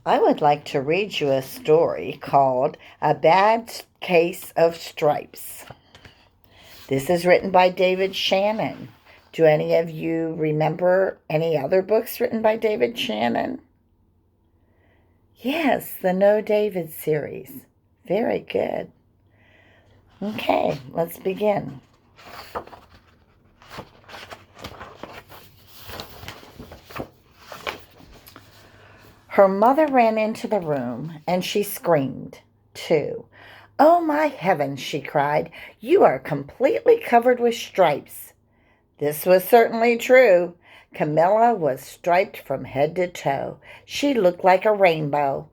I would like to read you a story called A Bad Case of Stripes. This is written by David Shannon. Do any of you remember any other books written by David Shannon? Yes, the No David series. Very good. Okay, let's begin. Her mother ran into the room, and she screamed, too. "Oh, my heavens," she cried. "You are completely covered with stripes." This was certainly true. Camilla was striped from head to toe. She looked like a rainbow.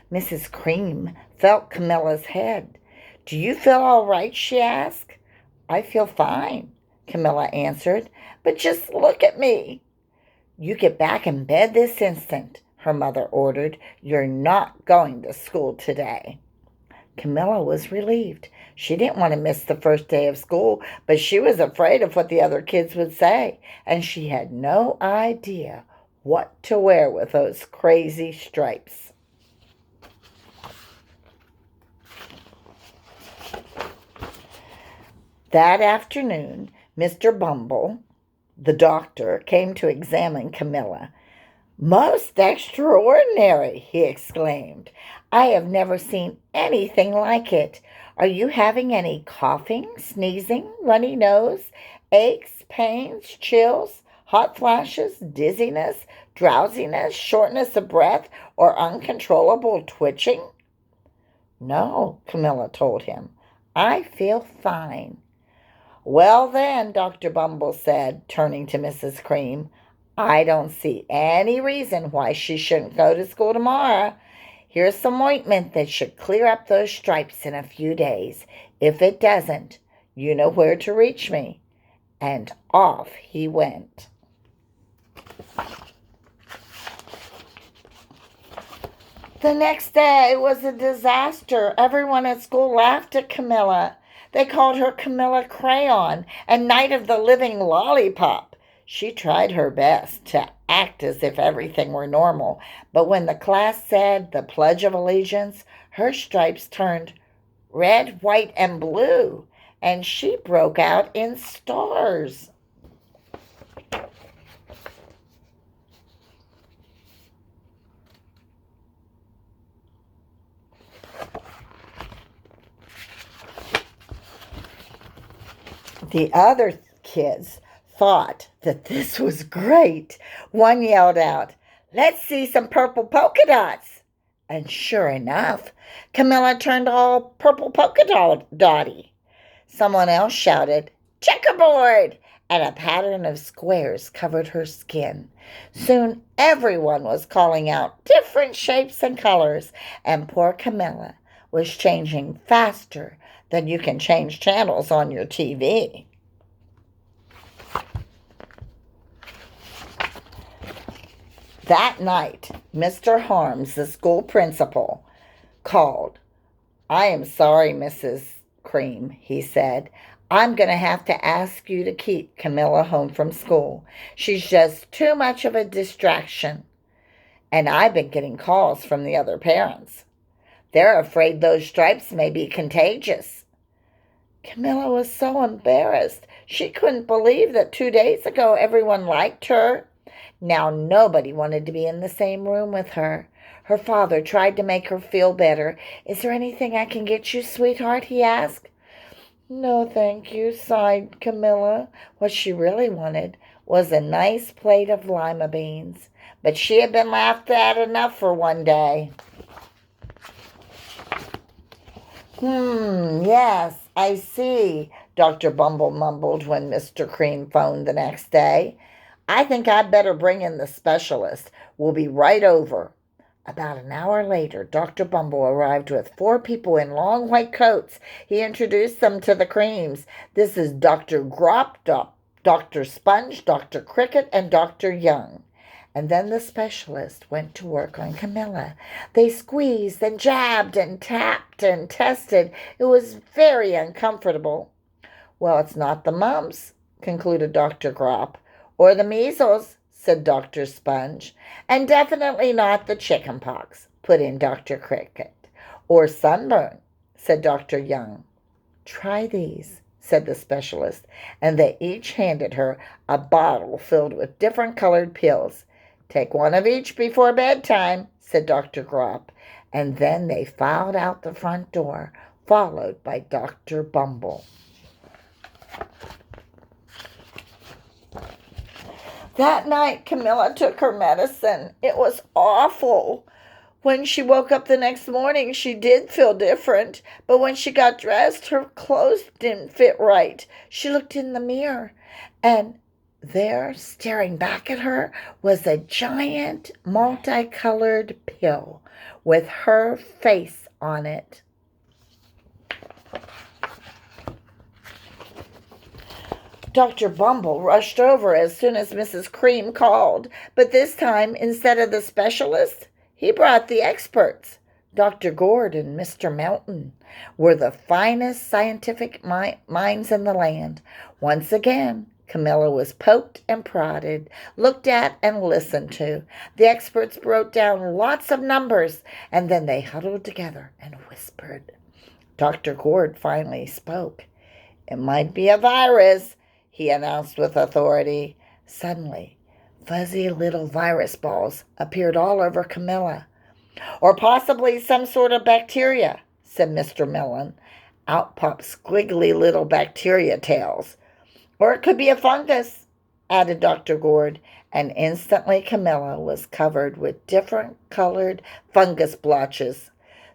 Mrs. Cream felt Camilla's head. "Do you feel all right?" she asked. "I feel fine," Camilla answered. "But just look at me." "You get back in bed this instant," her mother ordered. "You're not going to school today." Camilla was relieved. She didn't want to miss the first day of school, but she was afraid of what the other kids would say, and she had no idea what to wear with those crazy stripes. That afternoon, Mr. Bumble, the doctor, came to examine Camilla. "Most extraordinary!" he exclaimed. "I have never seen anything like it. Are you having any coughing, sneezing, runny nose, aches, pains, chills, hot flashes, dizziness, drowsiness, shortness of breath, or uncontrollable twitching?" "No," Camilla told him. "I feel fine." "Well, then," Dr. Bumble said, turning to Mrs. Cream, "I don't see any reason why she shouldn't go to school tomorrow. Here's some ointment that should clear up those stripes in a few days. If it doesn't, you know where to reach me." And off he went. The next day was a disaster. Everyone at school laughed at Camilla. They called her Camilla Crayon and Night of the Living Lollipop. She tried her best to act as if everything were normal, but when the class said the Pledge of Allegiance, her stripes turned red, white, and blue, and she broke out in stars. The other kids thought that this was great. One yelled out, "Let's see some purple polka dots." And sure enough, Camilla turned all purple polka dotty. Someone else shouted, "Checkerboard!" and a pattern of squares covered her skin. Soon everyone was calling out different shapes and colors, and poor Camilla was changing faster than you can change channels on your TV. That night, Mr. Harms, the school principal, called. "I am sorry, Mrs. Cream," he said. "I'm going to have to ask you to keep Camilla home from school. She's just too much of a distraction." And I've been getting calls from the other parents. They're afraid those stripes may be contagious. Camilla was so embarrassed. She couldn't believe that 2 days ago everyone liked her. Now nobody wanted to be in the same room with her. Her father tried to make her feel better. "Is there anything I can get you, sweetheart?" he asked. "No, thank you," sighed Camilla. What she really wanted was a nice plate of lima beans. But she had been laughed at enough for one day. Yes, I see," Dr. Bumble mumbled when Mr. Cream phoned the next day. "I think I'd better bring in the specialist. We'll be right over." About an hour later, Dr. Bumble arrived with 4 people in long white coats. He introduced them to the Creams. "This is Dr. Grop, Dr. Sponge, Dr. Cricket, and Dr. Young." And then the specialist went to work on Camilla. They squeezed and jabbed and tapped and tested. It was very uncomfortable. "Well, it's not the mumps," concluded Dr. Grop. "Or the measles," said Dr. Sponge. "And definitely not the chicken pox," put in Dr. Cricket. Or sunburn, said Dr. Young. Try these, said the specialist, and they each handed her a bottle filled with different colored pills. Take one of each before bedtime, said Dr. Gropp, and then they filed out the front door, followed by Dr. Bumble. That night, Camilla took her medicine. It was awful. When she woke up the next morning, she did feel different, but when she got dressed, her clothes didn't fit right. She looked in the mirror, and there, staring back at her, was a giant multicolored pill with her face on it. Dr. Bumble rushed over as soon as Mrs. Cream called, but this time, instead of the specialist, he brought the experts. Dr. Gord and Mr. Melton were the finest scientific minds in the land. Once again, Camilla was poked and prodded, looked at and listened to. The experts wrote down lots of numbers, and then they huddled together and whispered. Dr. Gord finally spoke. It might be a virus, he announced with authority. Suddenly, fuzzy little virus balls appeared all over Camilla. Or possibly some sort of bacteria, said Mr. Millen. Out popped squiggly little bacteria tails. Or it could be a fungus, added Dr. Gord, and instantly Camilla was covered with different colored fungus blotches.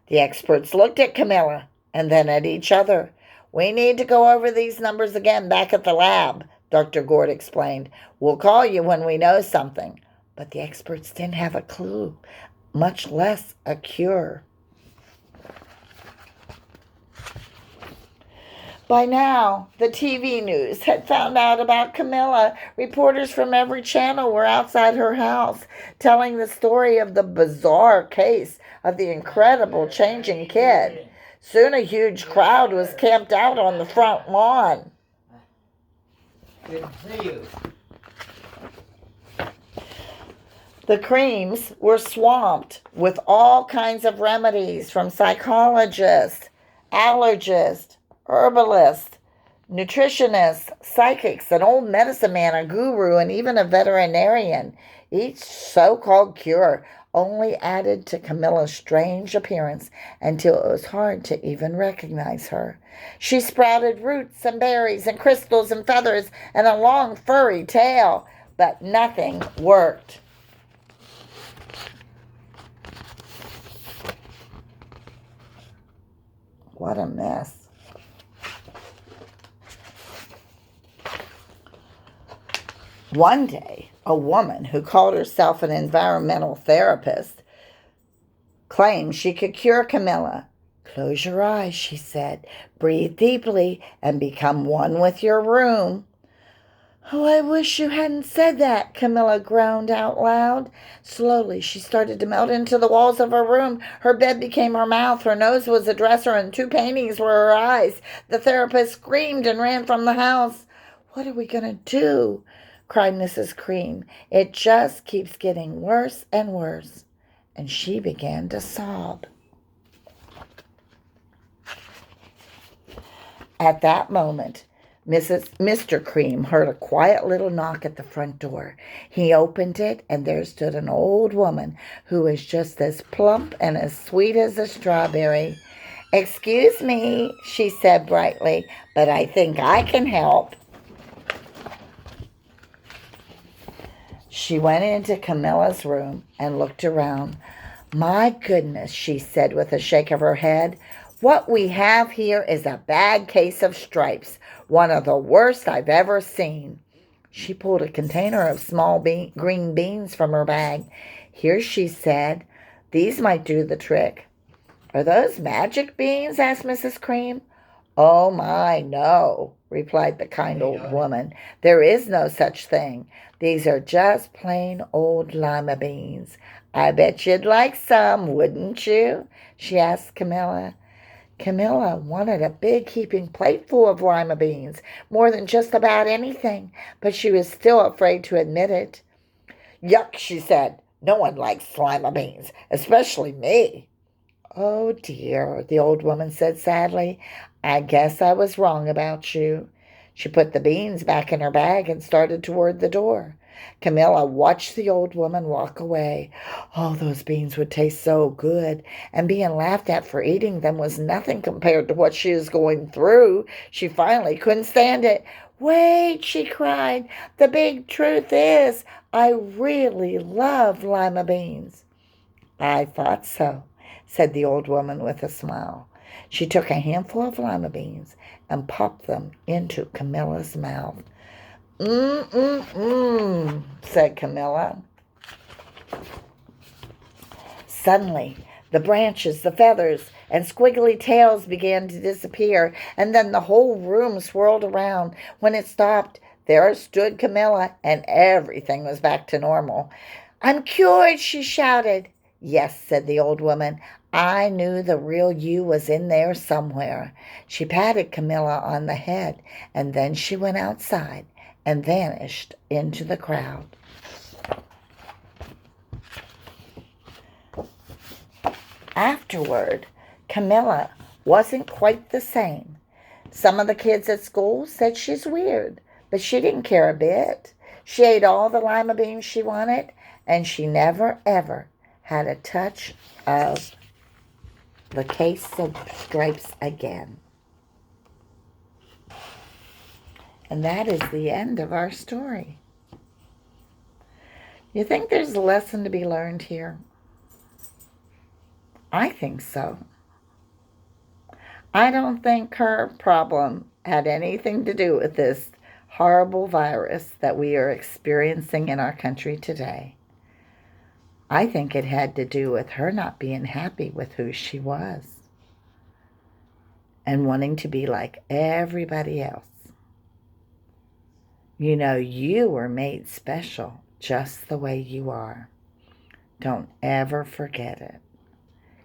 The experts looked at Camilla and then at each other. We need to go over these numbers again back at the lab, Dr. Gord explained. We'll call you when we know something. But the experts didn't have a clue, much less a cure. By now, the TV news had found out about Camilla. Reporters from every channel were outside her house, telling the story of the bizarre case of the incredible changing kid. Soon a huge crowd was camped out on the front lawn. Good to see you. The Creams were swamped with all kinds of remedies from psychologists, allergists, herbalists, nutritionists, psychics, an old medicine man, a guru, and even a veterinarian. Each so-called cure only added to Camilla's strange appearance until it was hard to even recognize her. She sprouted roots and berries and crystals and feathers and a long furry tail, but nothing worked. What a mess. One day, a woman who called herself an environmental therapist claimed she could cure Camilla. Close your eyes, she said. Breathe deeply and become one with your room. Oh, I wish you hadn't said that, Camilla groaned out loud. Slowly, she started to melt into the walls of her room. Her bed became her mouth, her nose was a dresser, and 2 paintings were her eyes. The therapist screamed and ran from the house. What are we going to do? Cried Mrs. Cream. It just keeps getting worse and worse. And she began to sob. At that moment, Mr. Cream heard a quiet little knock at the front door. He opened it, and there stood an old woman who was just as plump and as sweet as a strawberry. Excuse me, she said brightly, but I think I can help. She went into Camilla's room and looked around. My goodness, she said with a shake of her head. What we have here is a bad case of stripes, one of the worst I've ever seen. She pulled a container of small green beans from her bag. Here, she said, these might do the trick. Are those magic beans? Asked Mrs. Cream. Oh my, no, replied the kind old woman. There is no such thing. These are just plain old lima beans. I bet you'd like some, wouldn't you? She asked Camilla. Camilla wanted a big heaping plate full of lima beans, more than just about anything, but she was still afraid to admit it. Yuck, she said. No one likes lima beans, especially me. Oh dear, the old woman said sadly. I guess I was wrong about you. She put the beans back in her bag and started toward the door. Camilla watched the old woman walk away. Oh, those beans would taste so good, and being laughed at for eating them was nothing compared to what she was going through. She finally couldn't stand it. Wait, she cried. The big truth is, I really love lima beans. I thought so, said the old woman with a smile. She took a handful of lima beans and popped them into Camilla's mouth. Mmm, said Camilla. Suddenly, the branches, the feathers, and squiggly tails began to disappear, and then the whole room swirled around. When it stopped, there stood Camilla, and everything was back to normal. I'm cured, she shouted. Yes, said the old woman. I knew the real you was in there somewhere. She patted Camilla on the head, and then she went outside and vanished into the crowd. Afterward, Camilla wasn't quite the same. Some of the kids at school said she's weird, but she didn't care a bit. She ate all the lima beans she wanted, and she never, ever had a touch of the case of stripes again. And that is the end of our story. You think there's a lesson to be learned here? I think so. I don't think her problem had anything to do with this horrible virus that we are experiencing in our country today. I think it had to do with her not being happy with who she was and wanting to be like everybody else. You know, you were made special just the way you are. Don't ever forget it.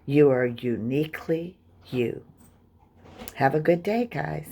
You are uniquely you. Have a good day, guys.